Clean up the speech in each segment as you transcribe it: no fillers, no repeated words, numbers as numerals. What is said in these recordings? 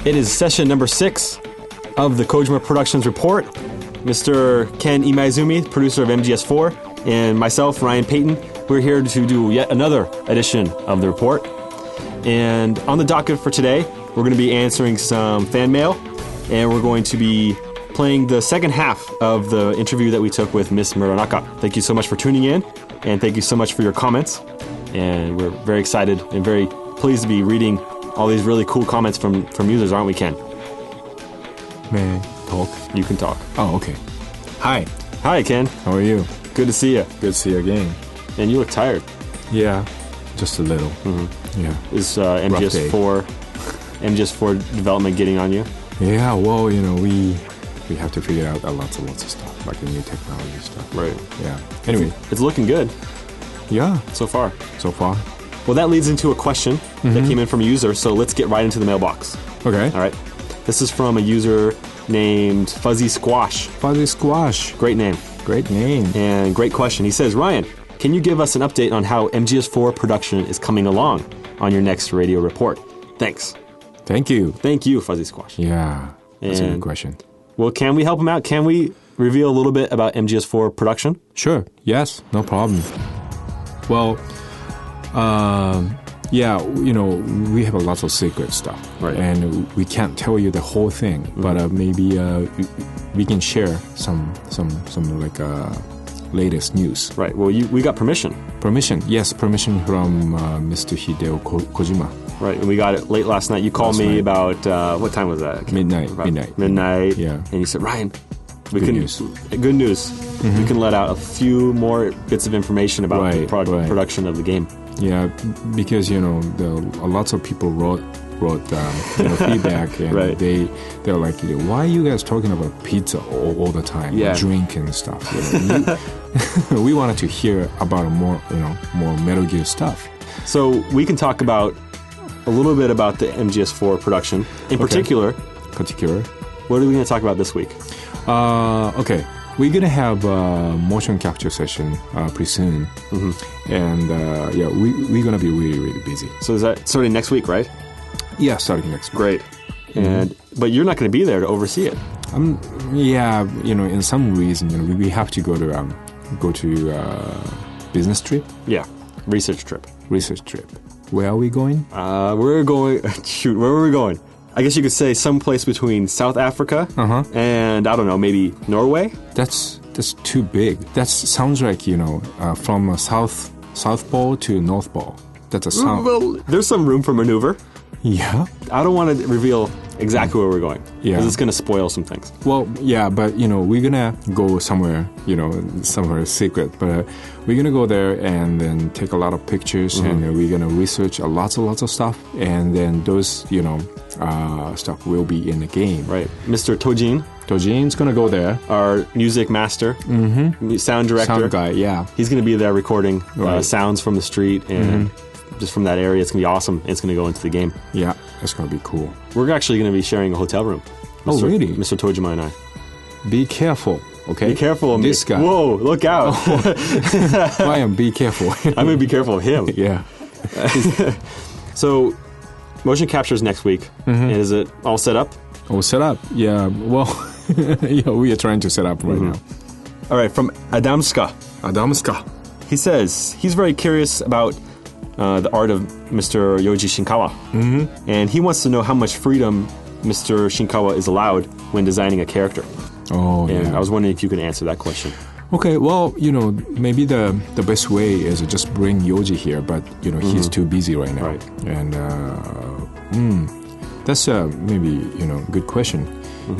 It is session number 6 of the Kojima Productions Report. Mr. Ken Imaizumi, producer of MGS4, and myself, Ryan Payton, we're here to do yet another edition of the report. And on the docket for today, we're going to be answering some fan mail, and we're going to be playing the second half of the interview that we took with Miss Muranaka. Thank you so much for tuning in, and thank you so much for your comments. And we're very excited and very pleased to be reading all these really cool comments from users, aren't we, Ken? May I talk? You can talk. Oh, okay. Hi. Hi, Ken. How are you? Good to see you. Good to see you again. And you look tired. Yeah, just a little. Mm-hmm. Yeah. Is MGS4 development getting on you? Yeah, well, we have to figure out lots of stuff, like the new technology stuff. Right. Yeah. Anyway. It's looking good. Yeah. So far. Well, that leads into a question that came in from a user, so let's get right into the mailbox. Okay. All right. This is from a user named Fuzzy Squash. Fuzzy Squash. Great name. Great name. And great question. He says, Ryan, can you give us an update on how MGS4 production is coming along on your next radio report? Thanks. Thank you. Thank you, Fuzzy Squash. Yeah, that's a good question. Well, can we help him out? Can we reveal a little bit about MGS4 production? Sure. Yes, no problem. Well, yeah, we have a lot of secret stuff, right? And we can't tell you the whole thing, but maybe we can share some like latest news. Right. Well, we got permission. Permission, yes, permission from Mr. Hideo Kojima. Right, and we got it late last night. You called me about what time was that? Midnight. Yeah. And you said, Ryan, Good news. Mm-hmm. We can let out a few more bits of information about the production of the game. Yeah, because lots of people wrote feedback, and they're like, why are you guys talking about pizza all the time, drink and stuff? We wanted to hear about more Metal Gear stuff. So we can talk about a little bit about the MGS4 production in particular. What are we going to talk about this week? Okay. We're going to have a motion capture session pretty soon. Mm-hmm. And, we're going to be really, really busy. So is that starting next week, right? Yeah, starting next week. Great. But you're not going to be there to oversee it. Yeah, in some reason, we have to go to business trip. Yeah, research trip. Where are we going? We're going... Shoot, where were we going? I guess you could say someplace between South Africa and, I don't know, maybe Norway? That's too big. That sounds like, from South Pole to North Pole. That's a sound. Well, there's some room for maneuver. Yeah. I don't want to reveal exactly where we're going. Yeah. Because it's going to spoil some things. Well, yeah, but, we're going to go somewhere, somewhere secret. But we're going to go there and then take a lot of pictures and we're going to research lots of stuff. And then those, stuff will be in the game. Right. Mr. Tojin's going to go there. Our music master, sound director. Sound guy, yeah. He's going to be there recording sounds from the street and just from that area. It's going to be awesome. It's going to go into the game. Yeah, it's going to be cool. We're actually going to be sharing a hotel room. Oh, really? Mr. Kojima and I. Be careful, okay? Be careful of this guy. Whoa, look out. Ryan, be careful. I'm going to be careful of him. Yeah. So, motion capture is next week. And is it all set up? All set up, yeah. Well, we are trying to set up right now. All right, from Adamska. He says he's very curious about the art of Mr. Yoji Shinkawa. And he wants to know how much freedom Mr. Shinkawa is allowed when designing a character. Oh, and yeah. I was wondering if you could answer that question. Okay, well, maybe the best way is to just bring Yoji here, but, he's too busy right now. Right. And that's maybe, good question.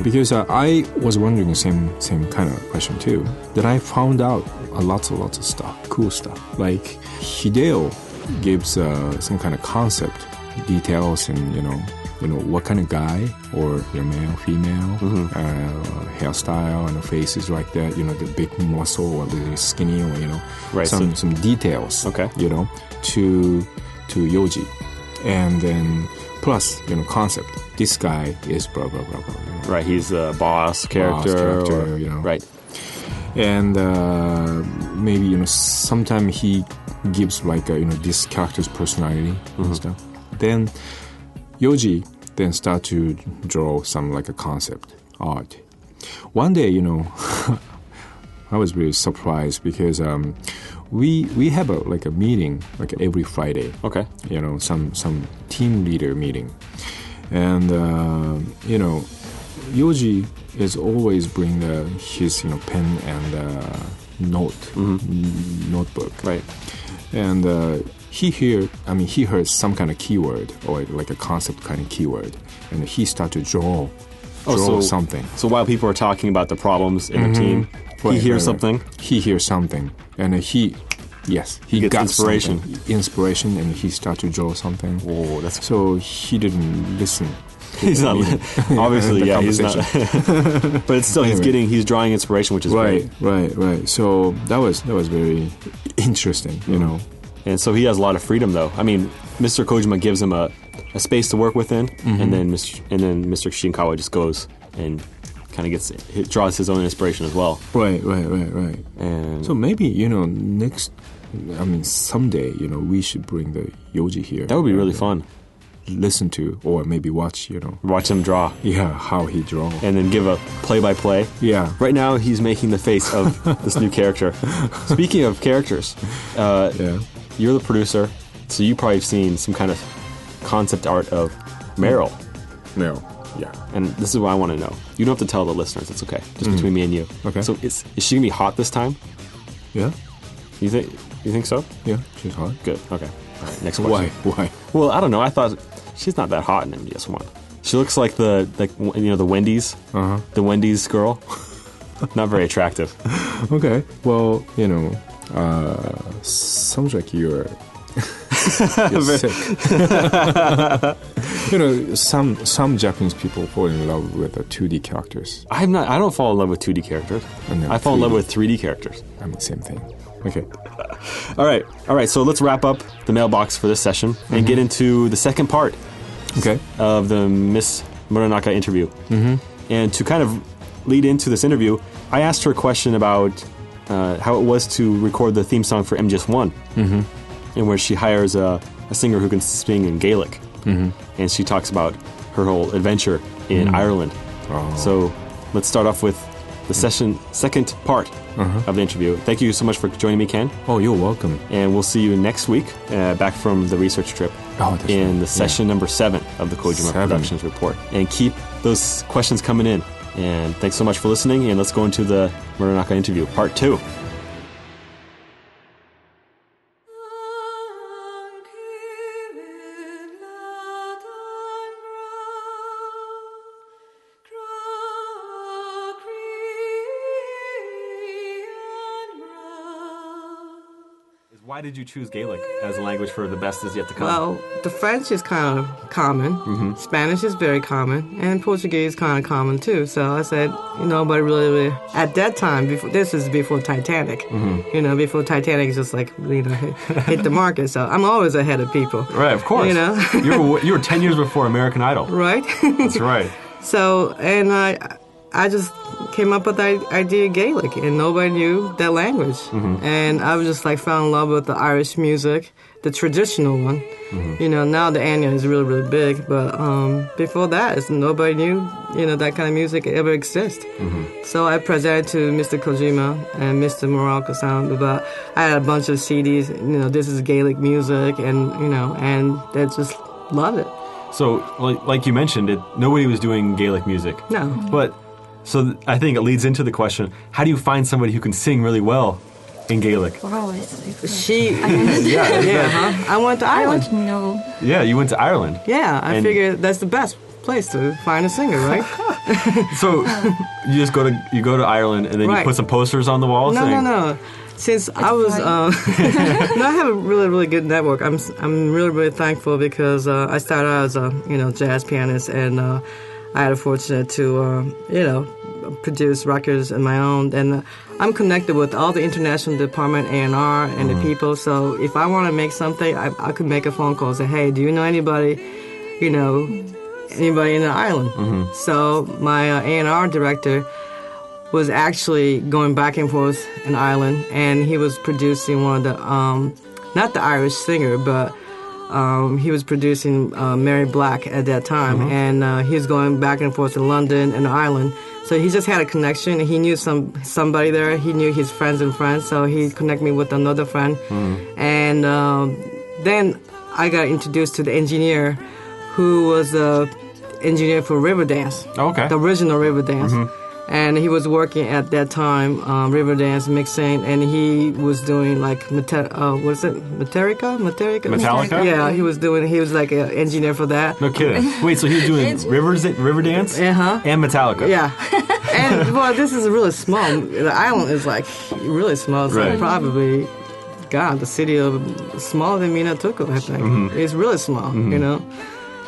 Because I was wondering the same kind of question too. That I found out lots of stuff, cool stuff. Like Hideo gives some kind of concept, details, and what kind of guy or male, female, hairstyle and faces like that. The big muscle or the skinny or some details. Okay. To Yoji, and then plus concept. This guy is blah blah blah blah. Right, he's a boss character. Right. And maybe sometimes he gives like this character's personality and stuff. Then Yoji then start to draw some like a concept art. One day, I was really surprised because we have a meeting like every Friday. Okay. Some team leader meeting, and Yoji is always bring his pen and notebook. Right. And he heard some kind of keyword or like a concept kind of keyword, and he started to draw something. So while people are talking about the problems in the team, he hears something. He hears something, and he gets got inspiration. Inspiration, and he started to draw something. Oh, that's so he didn't listen. He's not obviously, yeah. He's not. But it's still Anyway. he's drawing inspiration, which is right, great. right. So that was very interesting, And so he has a lot of freedom, though. I mean, Mr. Kojima gives him a space to work within, and then Mr. Shinkawa just goes and kind of draws his own inspiration as well. Right. And So maybe someday we should bring the Yoji here. that would be really fun. Listen to or maybe watch. Watch him draw, How he draw. and then give a play-by-play. Yeah. Right now, he's making the face of this new character. Speaking of characters, Yeah. you're the producer, so you probably have seen some kind of concept art of Meryl. No. Yeah. And this is what I want to know. You don't have to tell the listeners. It's okay. Just between me and you. Okay. So is she gonna be hot this time? Yeah. You think so? Yeah. She's hot. Good. Okay. All right. Next question. Why? Well, I don't know. I thought she's not that hot in MGS1. She looks like the Wendy's. The Wendy's girl. Not very attractive. Okay. Well, sounds like you're sick. Some Japanese people fall in love with 2D characters. I don't fall in love with 2D characters. No, I fall in love 3D. with 3D characters. Same thing. Okay. All right. So let's wrap up the mailbox for this session and get into the second part Okay. of the Miss Muranaka interview. And to kind of lead into this interview, I asked her a question about how it was to record the theme song for MGS1, and where she hires a singer who can sing in Gaelic, and she talks about her whole adventure in Ireland. So let's start off with the second part of the interview. Thank you so much for joining me, Ken. Oh, you're welcome. And we'll see you next week, back from the research trip, Oh, that's in right. the session number 7 of the Kojima 7. Productions Report. And keep those questions coming in. And thanks so much for listening, and let's go into the Muranaka interview, part 2. Why did you choose Gaelic as a language for The Best Is Yet to Come? Well, the French is kind of common. Spanish is very common. And Portuguese is kind of common, too. So I said, but really, at that time, this is before Titanic. Before Titanic just hit the market. So I'm always ahead of people. Right, of course. You were 10 years before American Idol. Right? That's right. So, and I just came up with the idea of Gaelic, and nobody knew that language. And I was just fell in love with the Irish music, the traditional one. Now the Anya is really, really big, but before that, nobody knew, that kind of music ever exists. So I presented to Mr. Kojima and Mr. Muranaka about, I had a bunch of CDs, this is Gaelic music, and, and they just loved it. So, like you mentioned, nobody was doing Gaelic music. No. But, so I think it leads into the question, how do you find somebody who can sing really well in Gaelic? Wow, it's like I went to I Ireland. want to know. Yeah, you went to Ireland. Yeah, I figured that's the best place to find a singer, right? So, you just go to Ireland and then you Right. put some posters on the wall saying... No. Since I was, I have a really, really good network. I'm really, really thankful because I started out as a jazz pianist, and I had the fortunate to produce records on my own, and I'm connected with all the international department A&R and the people. So if I want to make something, I could make a phone call and say, hey, do you know anybody, anybody in the island? So my A&R director was actually going back and forth in Ireland, and he was producing one of the, not the Irish singer, but he was producing Mary Black at that time, and he was going back and forth to London and Ireland. So he just had a connection. He knew somebody there. He knew his friends and friends, so he connected me with another friend. And then I got introduced to the engineer who was the engineer for Riverdance, the original Riverdance. And he was working at that time, Riverdance mixing, and he was doing like Metallica? Yeah, he was like an engineer for that. No kidding. Wait, so he was doing Riverdance and Metallica? Yeah. And, well, this is really small. The island is like really small. It's like probably, God, the city of smaller than Minatuku, I think. It's really small, you know.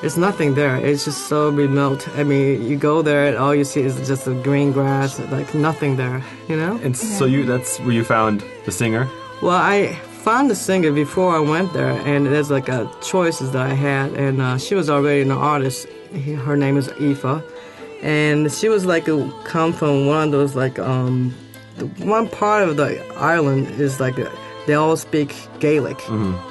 There's nothing there. It's just so remote. I mean, you go there and all you see is just the green grass, like nothing there, you know? And so that's where you found the singer? Well, I found the singer before I went there, and there's like choices that I had, and she was already an artist. Her name is Aoife, and she was like come from one of those like, one part of the island is like they all speak Gaelic,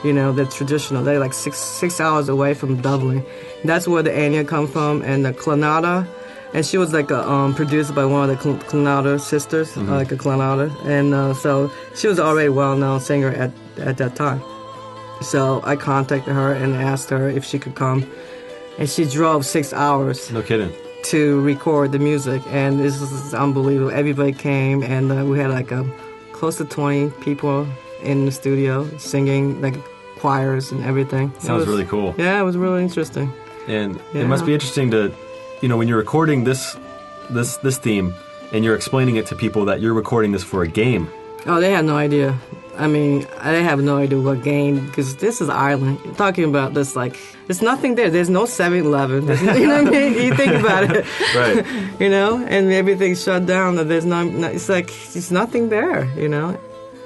you know, they're traditional. They're like six hours away from Dublin. That's where the Anya come from, and the Clonada. And she was like produced by one of the Clonada sisters, like a Clonada. And so she was already a well-known singer at that time. So I contacted her and asked her if she could come. And she drove 6 hours. No kidding. To record the music. And this was unbelievable. Everybody came, and we had like close to 20 people in the studio singing, like choirs and everything. Sounds really cool. Yeah, it was really interesting. And it must be interesting to, you know, when you're recording this theme and you're explaining it to people that you're recording this for a game. Oh, they had no idea. I mean, I have no idea what game, because this is Ireland. You're talking about this, like, there's nothing there. There's no 7-Eleven. You know what I mean? You think about it. Right. You know, and everything's shut down. There's it's like, there's nothing there, you know?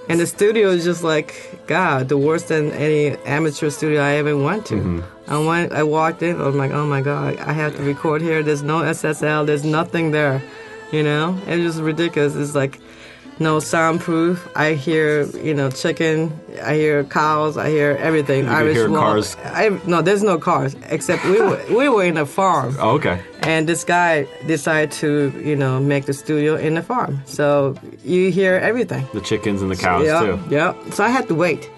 And the studio is just like, God, the worse than any amateur studio I ever went to. I walked in, I was like, oh my God, I have to record here. There's no SSL, there's nothing there, you know? It's just ridiculous. It's like, no soundproof. I hear, you know, chicken. I hear cows. I hear everything. You hear cars? No, there's no cars, except we were in a farm. Oh, okay. And this guy decided to, you know, make the studio in the farm. So you hear everything. The chickens and the cows, too. Yeah. So I had to wait.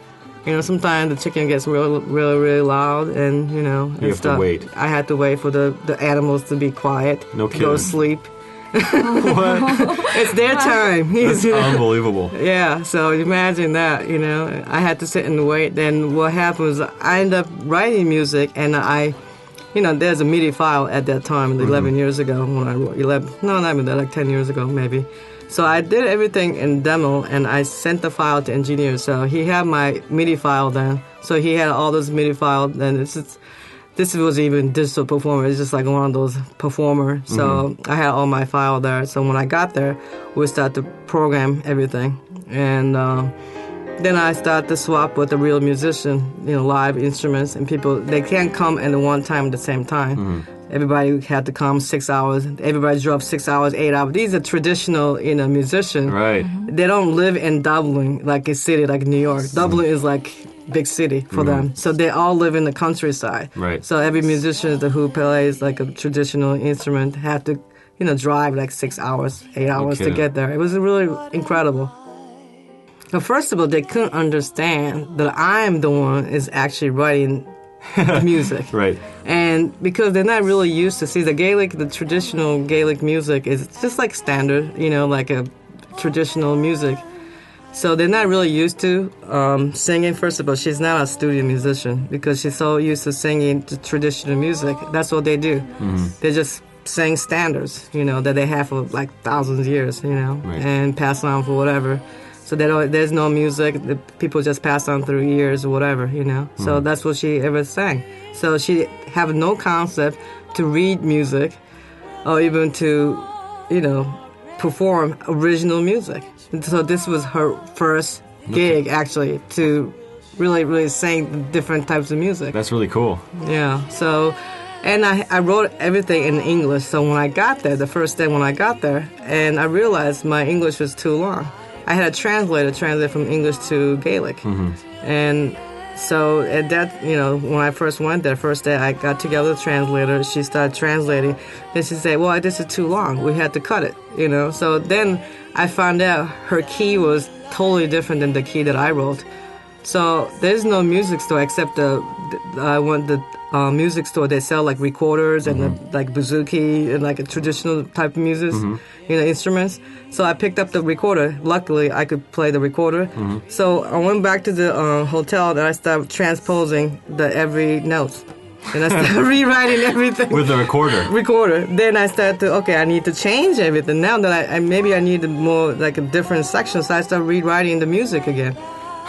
You know, sometimes the chicken gets really loud, and, you know. You have to wait. I had to wait for the animals to be quiet. No kidding. Go to sleep. What? It's their time. That's unbelievable. Yeah, so imagine that, you know. I had to sit and wait. Then what happened was I ended up writing music, and you know, there's a MIDI file at that time, 11 years ago when I wrote, not even that, like 10 years ago maybe. So I did everything in demo, and I sent the file to engineer. So he had my MIDI file then. So he had all those MIDI files, and this was even digital performer. It's just like one of those performer. So I had all my file there. So when I got there, we started to program everything. And then I started to swap with a real musician, you know, live instruments. And people, they can't come at one time at the same time. Everybody had to come 6 hours. Everybody drove 6 hours, 8 hours. These are traditional, you know, musicians. Right. They don't live in Dublin, like a city like New York. Dublin is like big city for them. So they all live in the countryside. Right. So every musician who plays like a traditional instrument had to, you know, drive like 6 hours, 8 hours to get there. It was really incredible. But first of all, they couldn't understand that I'm the one is actually writing music. Right. And because they're not really used to see the traditional Gaelic music is just like standard, you know, like a traditional music. So they're not really used to singing. First of all, she's not a studio musician because she's so used to singing the traditional music. That's what they do. They just sing standards, you know, that they have for like thousands of years, you know, and pass on for whatever. So there's no music. The people just pass on through years or whatever, you know. So that's what she ever sang. So she have no concept to read music or even to, you know, perform original music. So this was her first gig, actually, to really, really sing different types of music. That's really cool. Yeah. So And I wrote everything in English. So when I got there, the first day when I got there, and I realized my English was too long. I had a translator translate from English to Gaelic. And so at that, when I first went there, first day I got together with the translator. She started translating. Then she said, well, this is too long. We had to cut it, So then I found out her key was totally different than the key that I wrote. So there's no music store except I went to the music store. They sell like recorders and like bouzouki and like a traditional type of music, instruments. So I picked up the recorder. Luckily, I could play the recorder. So I went back to the hotel and I started transposing every note. And I started rewriting everything. With the recorder? Then I started I need to change everything. Now that I maybe I need more like a different section, so I started rewriting the music again.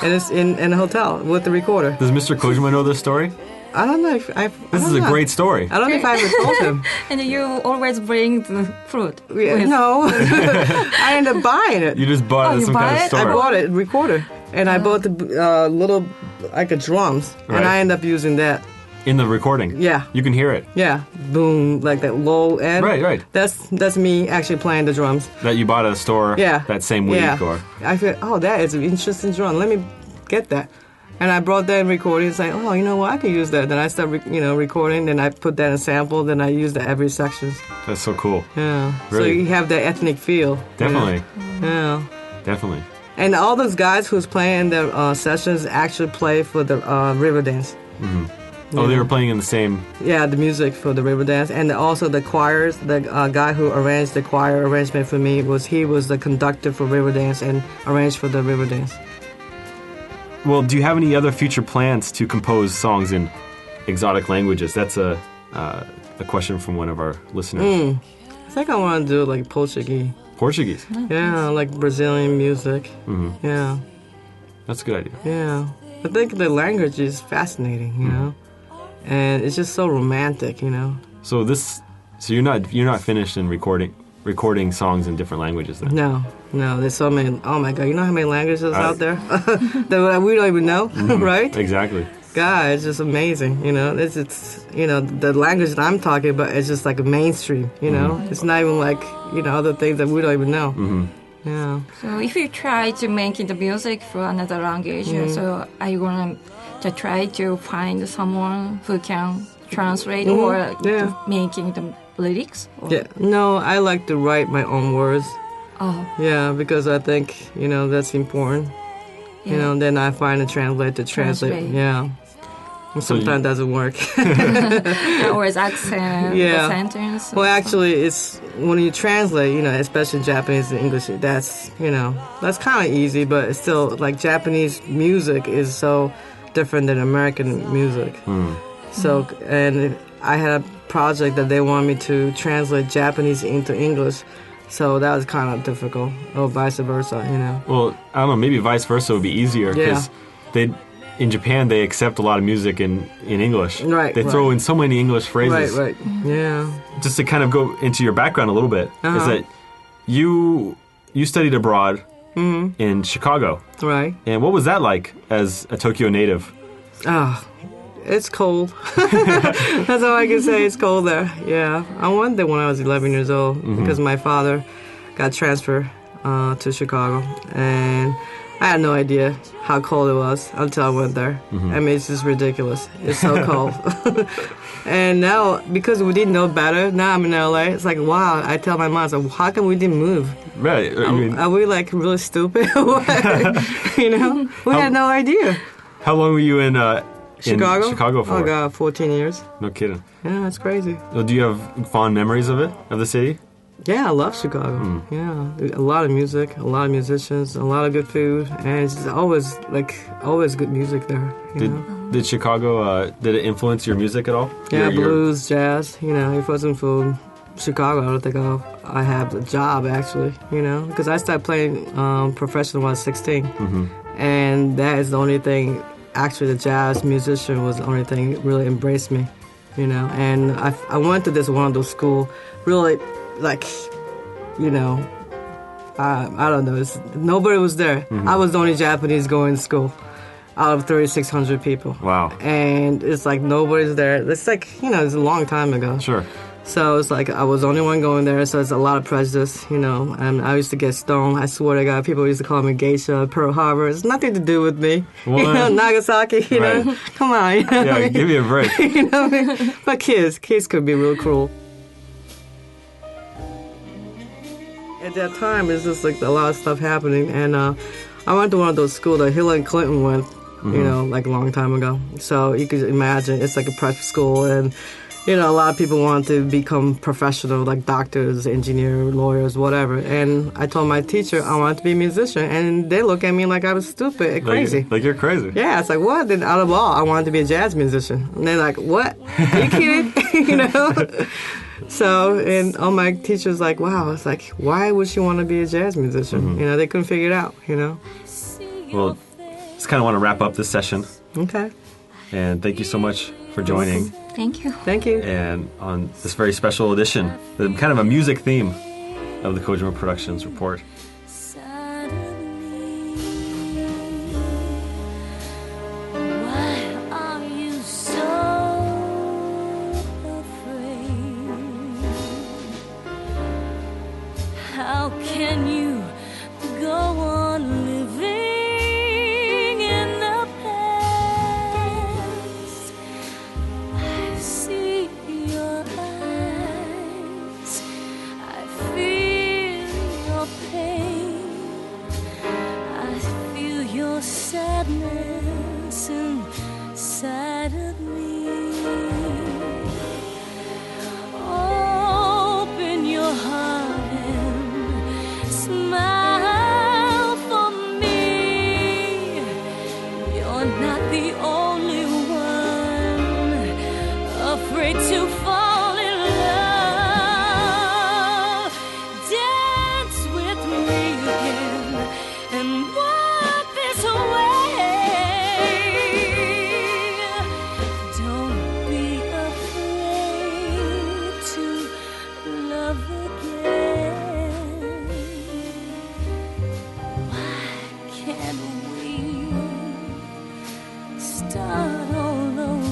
And it's in a hotel with the recorder. Does Mr. Kojima know this story? I don't know if This is a great story. I don't know if I ever told him. And you always bring the fruit. No. I ended up buying it. You just bought it at some kind of store. I bought it, recorder. And I bought the little, like a drums. Right. And I ended up using that. In the recording? Yeah. You can hear it? Yeah. Boom, like that low end. Right. That's me actually playing the drums. That you bought at a store that same week? Yeah. Or I feel, that is an interesting drum. Let me get that. And I brought that in recording. It's like, you know what? I can use that. Then I start, recording. Then I put that in sample. Then I use that every section. That's so cool. Yeah. Really? So you have that ethnic feel. Definitely. Yeah. Definitely. And all those guys who's playing the sessions actually play for the river dance. Oh, they were playing in the same... Yeah, the music for the river dance. And also the choirs. The guy who arranged the choir arrangement for me was the conductor for river dance and arranged for the river dance. Well, do you have any other future plans to compose songs in exotic languages? That's a question from one of our listeners. I think I want to do like Portuguese. Portuguese? Yeah, like Brazilian music. Yeah. That's a good idea. Yeah. I think the language is fascinating, And it's just so romantic, So you're not finished in recording songs in different languages then? No, there's so many. Oh my God, you know how many languages out there that we don't even know, right? Exactly. God, it's just amazing, It's the language that I'm talking about is just like a mainstream, It's not even like other things that we don't even know. Yeah. So if you try to make the music for another language, so are you going to try to find someone who can translate or making the lyrics? Or? Yeah. No, I like to write my own words. Oh. Yeah, because I think, that's important. Yeah. Then I find a translator to translate. Yeah. And sometimes it doesn't work. Always accent the sentence. Well, actually, it's when you translate, especially Japanese and English, that's kind of easy, but it's still like Japanese music is so different than American music. So, and I had a project that they wanted me to translate Japanese into English. So that was kind of difficult, or vice versa, Well, I don't know, maybe vice versa would be easier because in Japan they accept a lot of music in English. Right. They throw in so many English phrases. Right. Yeah. Just to kind of go into your background a little bit, is that you studied abroad in Chicago. Right. And what was that like as a Tokyo native? It's cold. That's all I can say. It's cold there. Yeah. I went there when I was 11 years old because my father got transferred to Chicago. And I had no idea how cold it was until I went there. I mean, it's just ridiculous. It's so cold. And now, because we didn't know better, now I'm in LA. It's like, wow. I tell my mom, so how come we didn't move? Right. Are we like really stupid? We had no idea. How long were you in Chicago? In Chicago for? Oh, God, 14 years. No kidding. Yeah, that's crazy. Well, do you have fond memories of the city? Yeah, I love Chicago. Yeah, a lot of music, a lot of musicians, a lot of good food, and it's always good music there. Did Chicago did it influence your music at all? Yeah, blues, jazz. If it wasn't for Chicago, I don't think I have a job actually. Because I started playing professional when I was 16, and that is the only thing. Actually, the jazz musician was the only thing that really embraced me. And I went to this one of those school, really. I don't know. Nobody was there. I was the only Japanese going to school. out of 3,600 people. Wow. And it's like nobody's there. It's like, it's a long time ago. Sure. So it's like I was the only one going there, so it's a lot of prejudice, and I used to get stoned. I swear to God, people used to call me geisha, Pearl Harbor. It's nothing to do with me. What? Nagasaki, Right. Come on. Yeah, give me a break. But kids could be real cruel. At that time, it's just like a lot of stuff happening, and I went to one of those schools that Hillary Clinton went, like a long time ago. So you could imagine it's like a prep school, and a lot of people want to become professional, like doctors, engineers, lawyers, whatever. And I told my teacher I wanted to be a musician, and they look at me like I was stupid and crazy. Like you're crazy. Yeah, it's like, what? Then out of all, I wanted to be a jazz musician. And they're like, what? Are you kidding? So, and all my teachers like, wow. It's like, why would she want to be a jazz musician? They couldn't figure it out, Well, just kind of want to wrap up this session. Okay. And thank you so much for joining. Thank you. Thank you. And on this very special edition, kind of a music theme of the Kojima Productions Report. How can you go on living in the past? I see your eyes, I feel your pain, I feel your sadness inside of me. Open your heart, smile for me. You're not the only one afraid to fall in love. Dance with me again and walk this way. Don't be afraid to love again. Can we start all over?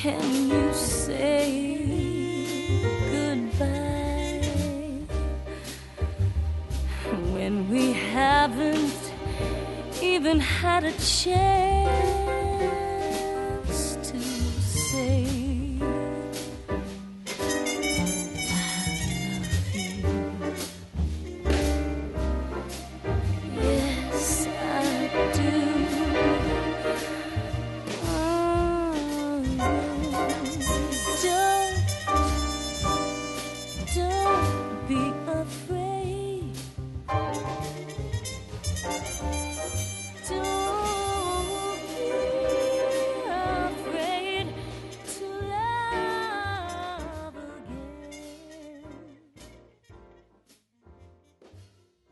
can you say goodbye when we haven't even had a chance?